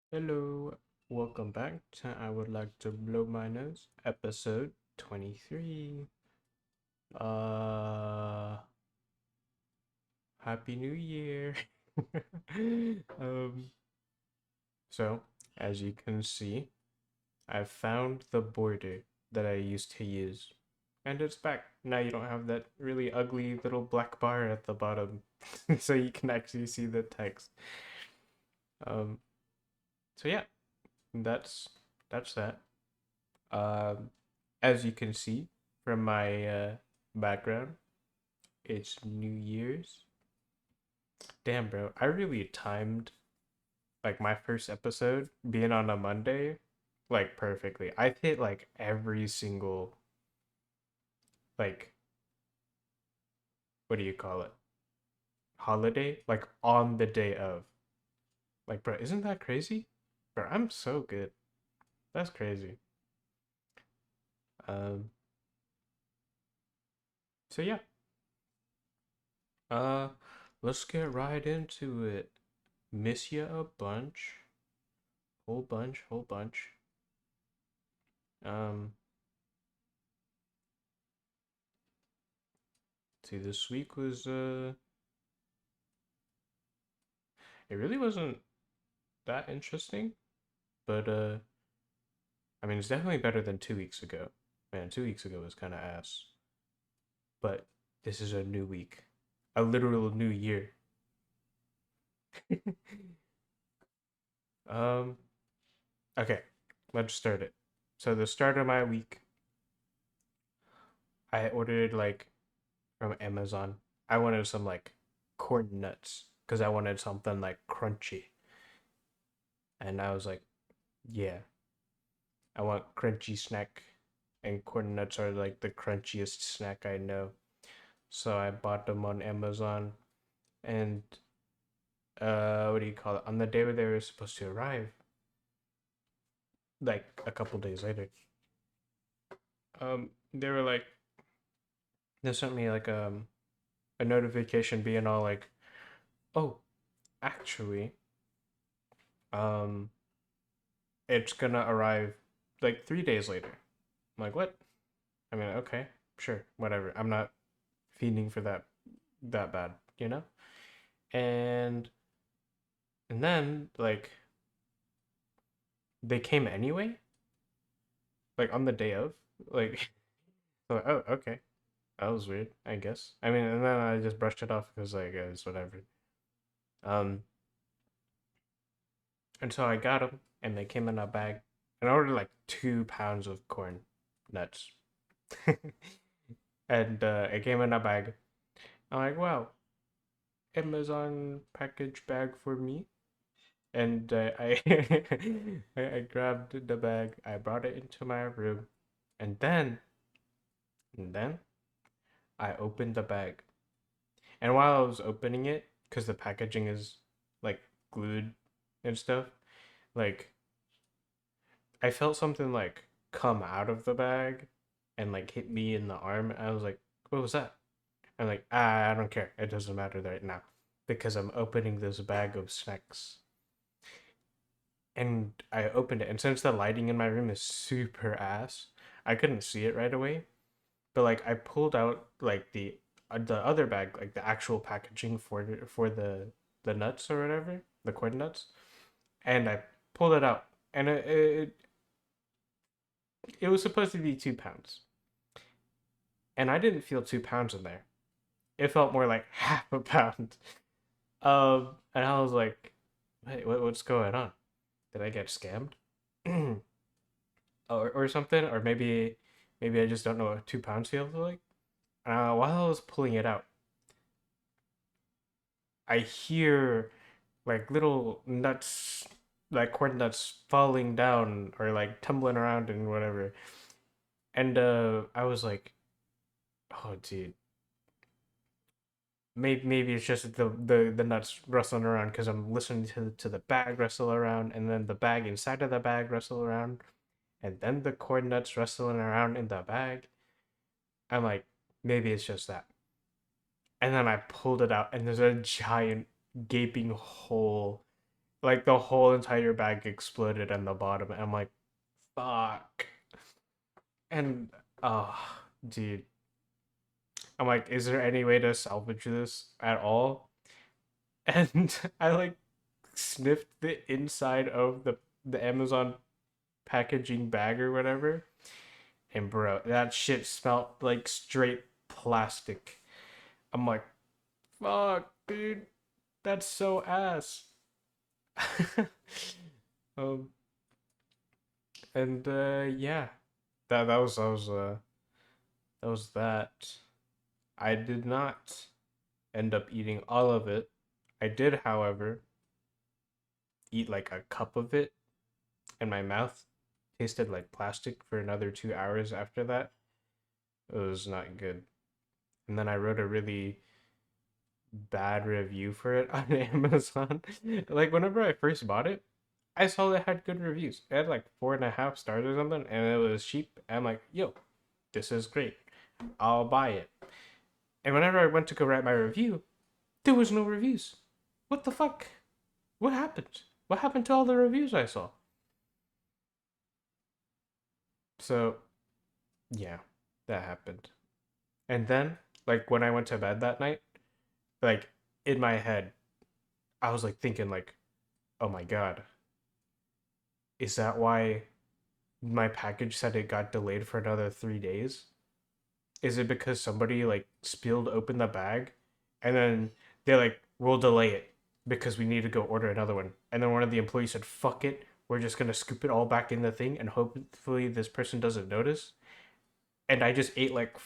Hello, welcome back to I Would Like to Blow My Nose, episode 23. Uh, Happy New Year. um, so, as you can see, I found the border that I used to use, and it's back. Now you don't have that really ugly little black bar at the bottom, so you can actually see the text. Um, so yeah, that's that's that. Um, as you can see from my background, it's New Year's. Damn, bro, I really timed like my first episode being on a Monday like perfectly. I've hit like every single like what do you call it? Holiday like on the day of. Like, bro, isn't that crazy? Bro, I'm so good. That's crazy. Um, so yeah. Uh, let's get right into it. Miss ya a bunch. Whole bunch, whole bunch. Um, see, this week was it really wasn't that interesting, but I mean, it's definitely better than 2 weeks ago. Man, 2 weeks ago was kind of ass, but this is a new week, a literal new year. um, okay, let's start it. So the start of my week, I ordered like from Amazon. I wanted some like corn nuts because I wanted something like crunchy, and I was like, yeah, I want crunchy snack, and corn nuts are like the crunchiest snack I know. So I bought them on Amazon, and what do you call it? On the day where they were supposed to arrive, like a couple days later, they were like, they sent me like a notification being all like, oh, actually, um, it's gonna arrive like 3 days later. I'm like, what? I mean, okay, sure, whatever. I'm not feeding for that bad, you know? And and then like they came anyway, like on the day of, like so, oh, okay, that was weird, I guess. I mean, and then I just brushed it off because like it's whatever. Um, and so I got them, and they came in a bag, and I ordered like 2 pounds of corn nuts, and it came in a bag. I'm like, wow, Amazon package bag for me. And I grabbed the bag, I brought it into my room, and then I opened the bag. And while I was opening it, because the packaging is like glued and stuff, like I felt something like come out of the bag and like hit me in the arm. I was like, what was that? I'm like, I don't care. It doesn't matter right now because I'm opening this bag of snacks. And I opened it, and since the lighting in my room is super ass, I couldn't see it right away. But like I pulled out like the other bag, like the actual packaging for the nuts or whatever, the corn nuts, and I pulled it out, and it was supposed to be 2 pounds, and I didn't feel 2 pounds in there. It felt more like half a pound. And I was like, wait, what's going on? Did I get scammed? Or something, or maybe I just don't know what 2 pounds feels like. While I was pulling it out, I hear like little nuts, like corn nuts falling down or like tumbling around and whatever. And I was like, oh dude, maybe it's just the nuts rustling around because I'm listening to the bag rustle around, and then the bag inside of the bag rustle around, and then the corn nuts rustling around in the bag. I'm like, maybe it's just that. And then I pulled it out, and there's a giant gaping hole Like the whole entire bag exploded on the bottom. I'm like, fuck. And dude, I'm like, is there any way to salvage this at all? And I like sniffed the inside of the Amazon packaging bag or whatever. And bro, that shit smelled like straight plastic. I'm like, fuck, dude, that's so ass. um, and yeah, that was that. I did not end up eating all of it. I did, however, eat like a cup of it, and my mouth tasted like plastic for another 2 hours after that. It was not good. And then I wrote a really bad review for it on Amazon. Like whenever I first bought it, I saw it had good reviews. It had like 4.5 stars or something, and it was cheap. I'm like, yo, this is great. I'll buy it. And whenever I went to go write my review, there was no reviews. What the fuck? What happened? What happened to all the reviews I saw? So yeah, that happened. And then, like when I went to bed that night, like in my head, I was like thinking like, oh my god, is that why my package said it got delayed for another 3 days? Is it because somebody like spilled open the bag and then they're like, we'll delay it because we need to go order another one. And then one of the employees said, fuck it, we're just gonna scoop it all back in the thing and hopefully this person doesn't notice. And I just ate like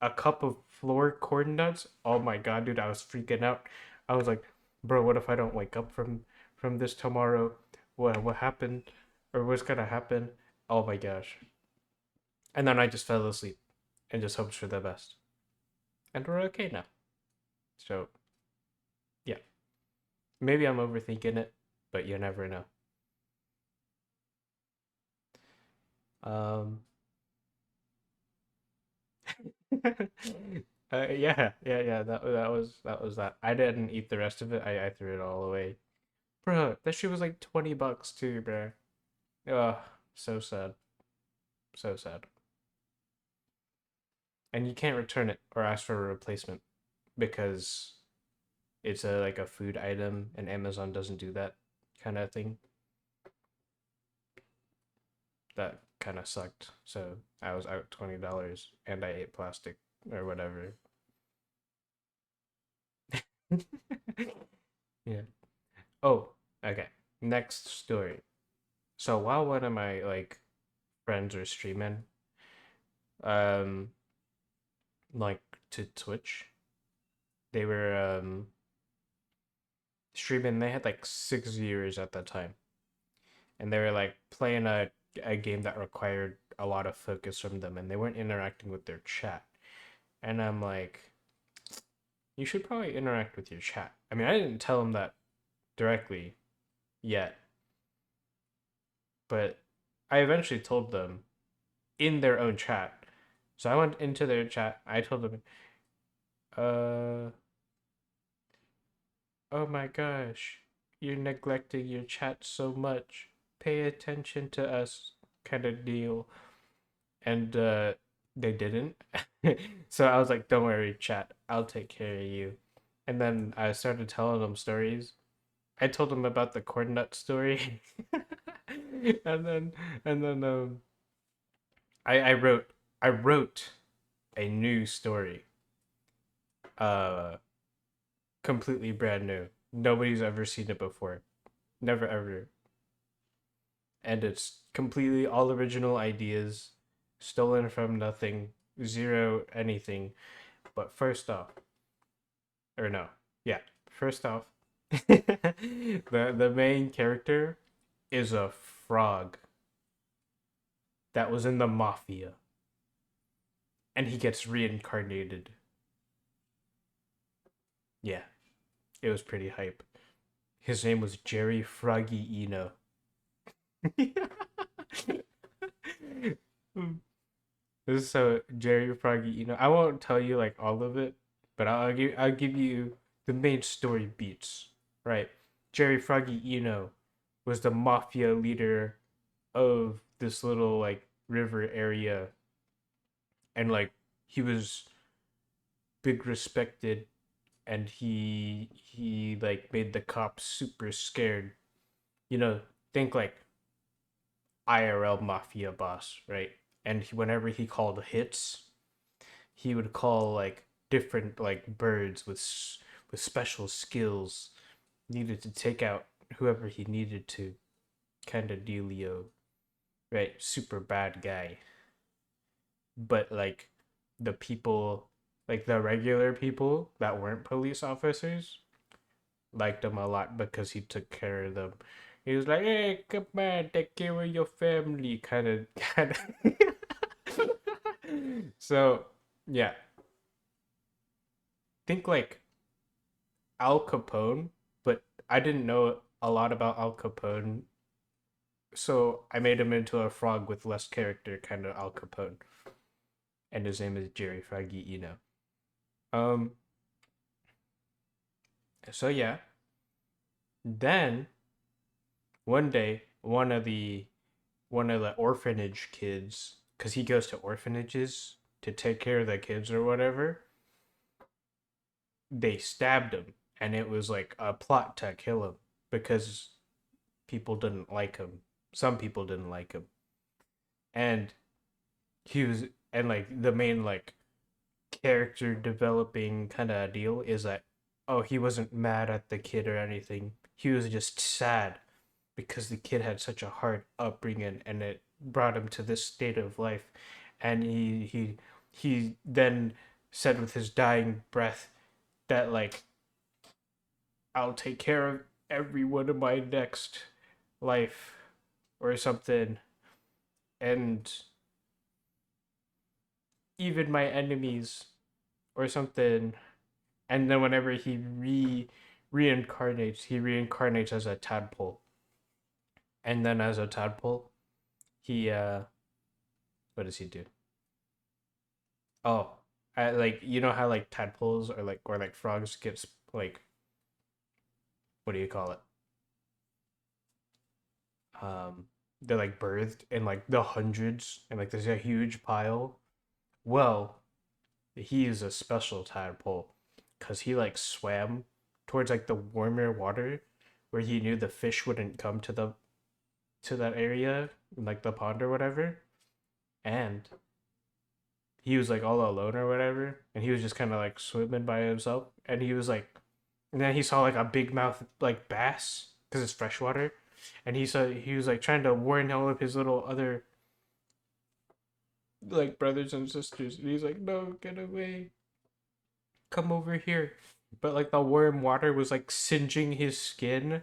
a cup of floor corn nuts. Oh my god, dude, I was freaking out. I was like, bro, what if I don't wake up from this tomorrow? What happened? Or what's gonna happen? Oh my gosh. And then I just fell asleep and just hoped for the best. And we're okay now. So yeah. Maybe I'm overthinking it, but you never know. Um yeah. That was that. I didn't eat the rest of it. I threw it all away. Bro, that shit was like $20 too, bro. Ugh, so sad. So sad. And you can't return it or ask for a replacement because it's a like a food item and Amazon doesn't do that kind of thing. That kind of sucked. So I was out $20 and I ate plastic or whatever. Yeah. Oh, okay. Next story. So while one of my like friends were streaming, um, like to Twitch, they were streaming. They had like 6 viewers at the time, and they were like playing a game that required a lot of focus from them, and they weren't interacting with their chat. And I'm like, you should probably interact with your chat. I mean, I didn't tell them that directly yet, but I eventually told them in their own chat. So I went into their chat. I told them, uh, oh my gosh, you're neglecting your chat so much. Pay attention to us, kind of deal. And they didn't. So I was like, don't worry, chat, I'll take care of you. And then I started telling them stories. I told them about the corn nut story. and then and then I wrote a new story. Uh Completely brand new. Nobody's ever seen it before. Never ever. And it's completely all original ideas, stolen from nothing, zero anything. But first off, or no, yeah, first off, the main character is a frog that was in the mafia, and he gets reincarnated. Yeah, it was pretty hype. His name was Jerry Froggy Eno. So Jerry Froggy Eno. I won't tell you like all of it, but I'll give you the main story beats. Right. Jerry Froggy Eno was the mafia leader of this little like river area, and like he was big respected, and he like made the cops super scared. You know, think like IRL mafia boss, right? And whenever he called hits, he would call like different like birds with special skills needed to take out whoever he needed to, kind of dealio, right? Super bad guy. But like the people, like the regular people that weren't police officers, liked him a lot because he took care of them. He was like, "Hey, come on, take care of your family," kind of. So yeah, think like Al Capone, but I didn't know a lot about Al Capone, so I made him into a frog with less character, kind of Al Capone, and his name is Jerry Froggy Eno. Um, so yeah, then one day, one of the orphanage kids, because he goes to orphanages to take care of the kids or whatever, they stabbed him, and it was like a plot to kill him because people didn't like him. Some people didn't like him, and he was, and like the main like character developing kind of deal is that, oh, he wasn't mad at the kid or anything. He was just sad because the kid had such a hard upbringing and it brought him to this state of life. And he then said with his dying breath that like, I'll take care of everyone in my next life or something, and even my enemies or something. And then whenever he reincarnates as a tadpole. And then as a tadpole, he what does he do? Oh, like you know how like tadpoles or like frogs gets like, what do you call it? They're like birthed in like the hundreds, and like there's a huge pile. Well, he is a special tadpole because he like swam towards like the warmer water where he knew the fish wouldn't come to that area, like the pond or whatever. And he was like all alone or whatever, and he was just kind of like swimming by himself. And he was like, and then he saw like a big mouth like bass because it's freshwater, and he was like trying to warn all of his little other like brothers and sisters, and he's like, "No, get away, come over here." But like the warm water was like singeing his skin,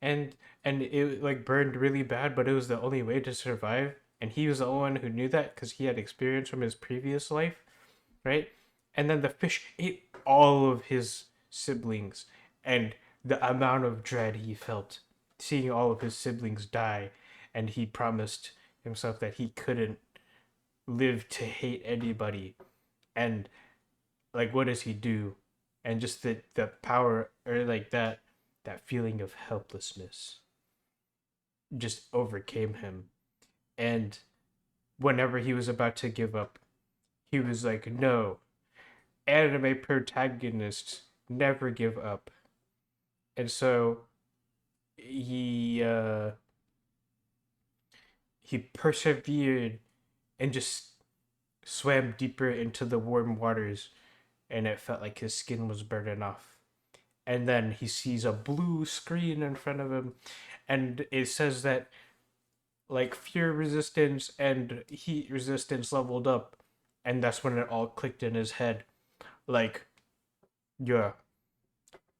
and it like burned really bad, but it was the only way to survive. And he was the only one who knew that because he had experience from his previous life, right? And then the fish ate all of his siblings, and the amount of dread he felt seeing all of his siblings die, and he promised himself that he couldn't live to hate anybody. And like, what does he do? And just the power, or like that feeling of helplessness just overcame him. And whenever he was about to give up, he was like, no, anime protagonists never give up. And so he persevered and just swam deeper into the warm waters, and it felt like his skin was burning off. And then he sees a blue screen in front of him, and it says that like fear resistance and heat resistance leveled up. And that's when it all clicked in his head, like, yeah,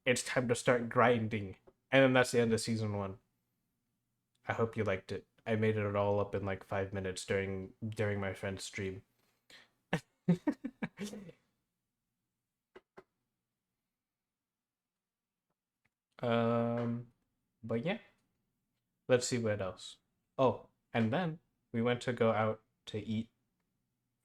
it's time to start grinding. And then that's the end of season 1. I hope you liked it. I made it all up in like 5 minutes during my friend's stream. um, but yeah, let's see what else. Oh, and then we went to go out to eat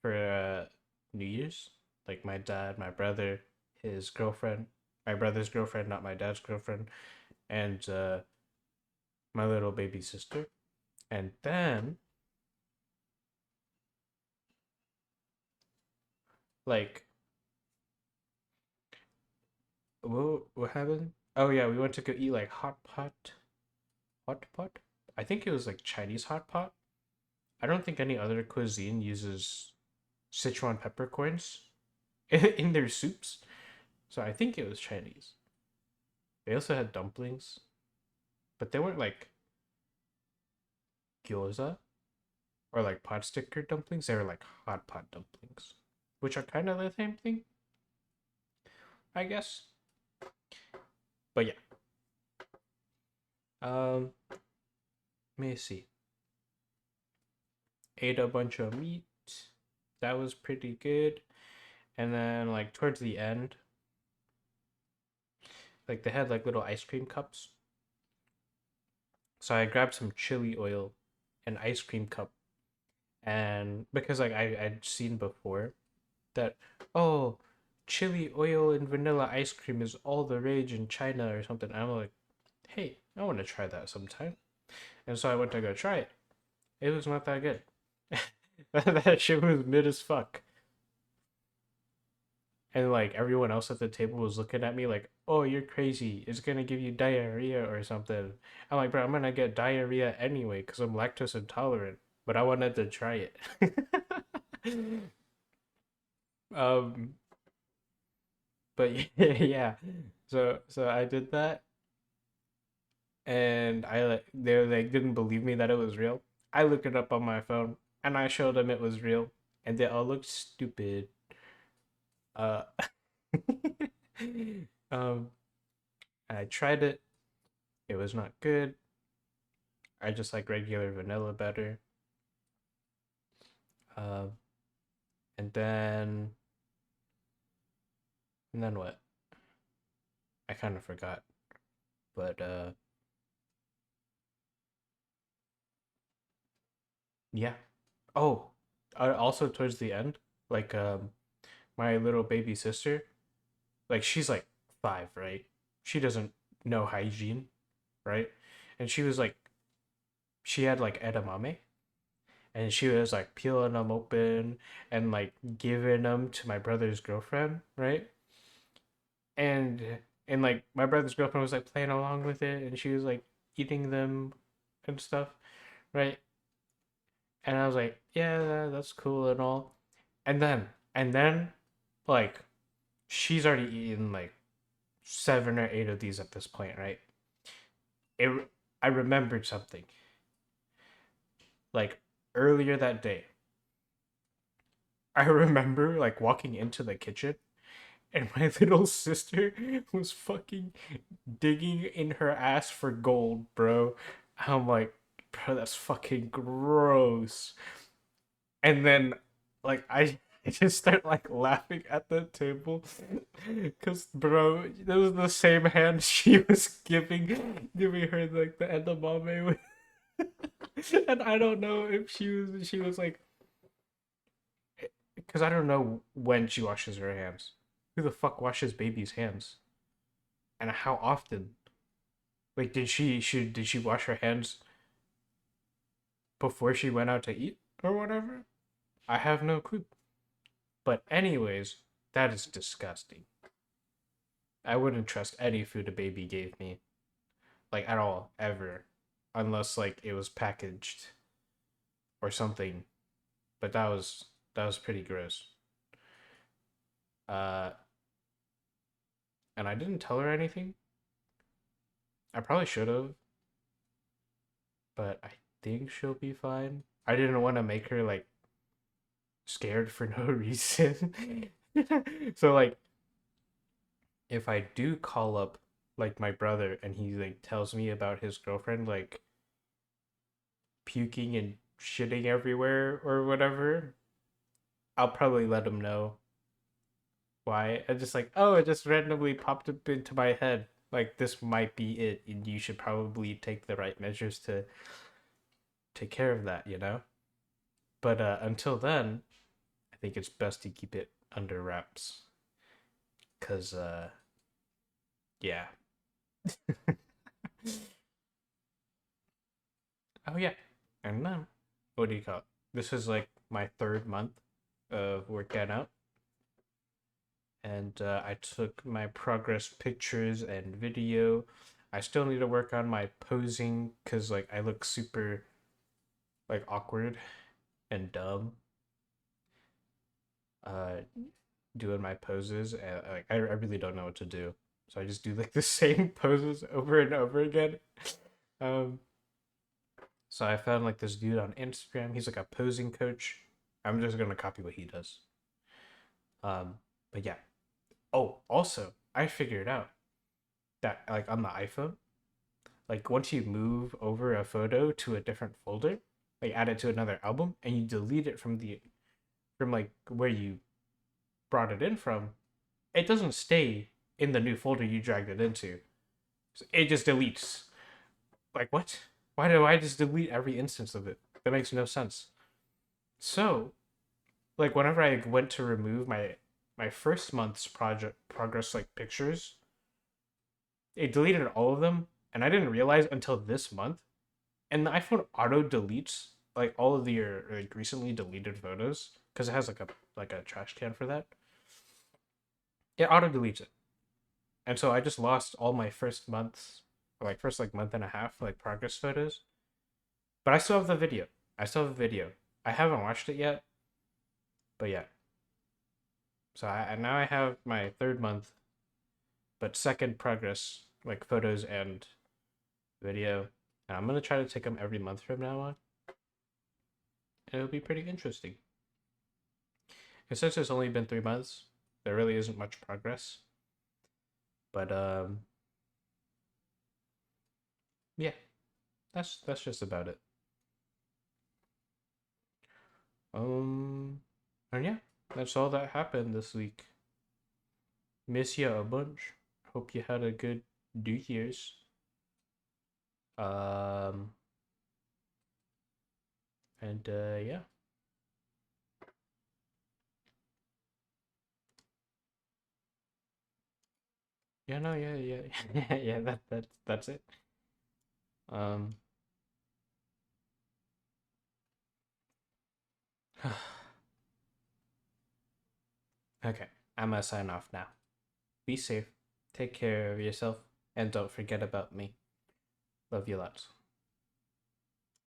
for New Year's. Like my dad, my brother, his girlfriend, my brother's girlfriend, not my dad's girlfriend, and my little baby sister. And then, like, what happened? Oh yeah, we went to go eat like hot pot. I think it was like Chinese hot pot. I don't think any other cuisine uses Sichuan peppercorns in their soups. So I think it was Chinese. They also had dumplings, but they weren't like gyoza or like pot sticker dumplings. They were like hot pot dumplings, which are kind of the same thing, I guess. But yeah, let me see. Ate a bunch of meat. That was pretty good. And then like towards the end, like they had like little ice cream cups. So I grabbed some chili oil, an ice cream cup, and because like I'd seen before that, oh, chili oil and vanilla ice cream is all the rage in China or something. I'm like, hey, I want to try that sometime. And so I went to go try it. It was not that good. That shit was mid as fuck. And like everyone else at the table was looking at me like, oh, you're crazy. It's gonna give you diarrhea or something. I'm like, bro, I'm gonna get diarrhea anyway because I'm lactose intolerant. But I wanted to try it. um, but yeah, so I did that, and I like they didn't believe me that it was real. I looked it up on my phone, and I showed them it was real, and they all looked stupid. Uh, um, I tried it. It was not good. I just like regular vanilla better. Um, and then what? I kind of forgot. But yeah. Oh, also towards the end, like my little baby sister, like she's like 5, right? She doesn't know hygiene, right? And she was like, she had like edamame, and she was like peeling them open and like giving them to my brother's girlfriend, right? And and like my brother's girlfriend was like playing along with it, and she was like eating them and stuff, right? And I was like, yeah, that's cool and all. And then like she's already eaten like 7 or 8 of these at this point, right? It I remembered something. Like earlier that day, I remember like walking into the kitchen and my little sister was fucking digging in her ass for gold, bro. I'm like, bro, that's fucking gross. And then like I just start like laughing at the table because bro, that was the same hand she was giving her like the edamame with. And I don't know if she was like, because I don't know when she washes her hands. Who the fuck washes baby's hands? And how often? Like, did she wash her hands before she went out to eat or whatever? I have no clue. But anyways, that is disgusting. I wouldn't trust any food a baby gave me, like at all, ever, unless like it was packaged or something. But that was pretty gross. Uh, and I didn't tell her anything. I probably should have, but I think she'll be fine. I didn't want to make her like scared for no reason. So like if I do call up like my brother and he like tells me about his girlfriend like puking and shitting everywhere or whatever, I'll probably let him know why. I just like, oh, it just randomly popped up into my head. Like this might be it, and you should probably take the right measures to take care of that, you know? But until then, I think it's best to keep it under wraps. Cause yeah. Oh yeah, and then what do you call it? This is like my third month of working out, and I took my progress pictures and video. I still need to work on my posing because like I look super like awkward and dumb uh doing my poses, and like I really don't know what to do, so I just do like the same poses over and over again. um so I found like this dude on Instagram. He's like a posing coach. I'm just gonna copy what he does. um but yeah. Oh, also I figured out that like on the iPhone, like once you move over a photo to a different folder, like add it to another album and you delete it from like where you brought it in from, it doesn't stay in the new folder you dragged it into. It just deletes. Like what? Why do I just delete every instance of it? That makes no sense. So, like whenever I went to remove my first month's project progress like pictures, it deleted all of them, and I didn't realize until this month. And the iPhone auto deletes like all of your like recently deleted photos because it has like a trash can for that. It auto deletes it, and so I just lost all my first months, or like first like month and a half like progress photos. But I still have the video. I still have the video. I haven't watched it yet, but yeah. So now I have my third month, but second progress like photos and video, and I'm gonna try to take them every month from now on. And it'll be pretty interesting. And since it's only been 3 months, there really isn't much progress. But yeah, that's just about it. And yeah, that's all that happened this week. Miss you a bunch. Hope you had a good New Year's. Um, and yeah. Yeah, no, yeah, yeah, yeah. That's it. Um, okay, I'm gonna sign off now. Be safe, take care of yourself, and don't forget about me. Love you lots.